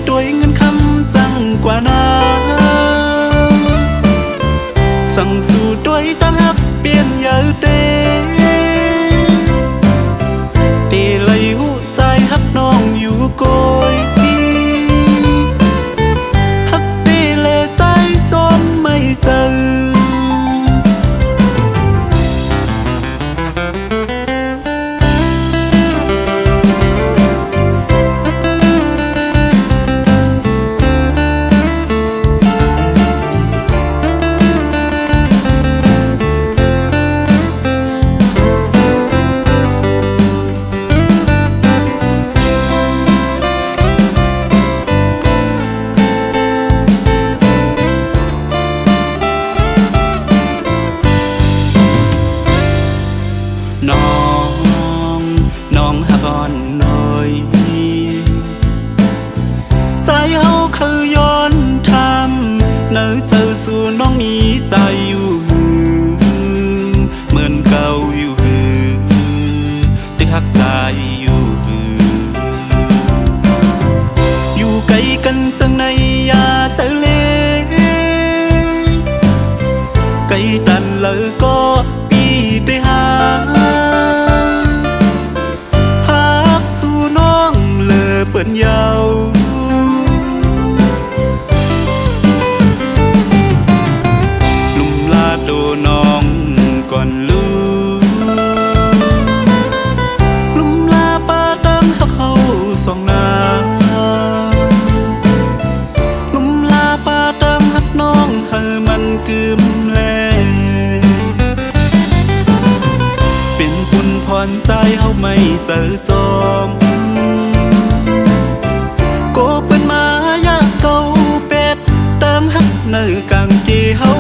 ด้วยเงินคำจังกว่านาสั่งสู่ด้วยตั้งฮักเปลี่ยนเยอะเตเลยหูใจฮักน้องอยู่โกยฮักเตเลยใจจนไม่เจอน้องฮักอ่อนน้อยใจเฮาคือย้อนทำเนื้อเจอสู่น้องมีใจอยู่เหมือนเก่าอยู่แต่ฮักใจอยู่ไกลกันจังในยาเจอเล่ไกลตันเลยก็ปีได้หาเปิ้นยาวลุมลาโดน้องก่อนลูลุมลาป้าตามฮักเขาสองนาลุมลาป้าตามฮักน้องเฮอมันกึมแลเป็นบุญพรใจเฮาไม่เจอจอมเนื้อกางที่เฮา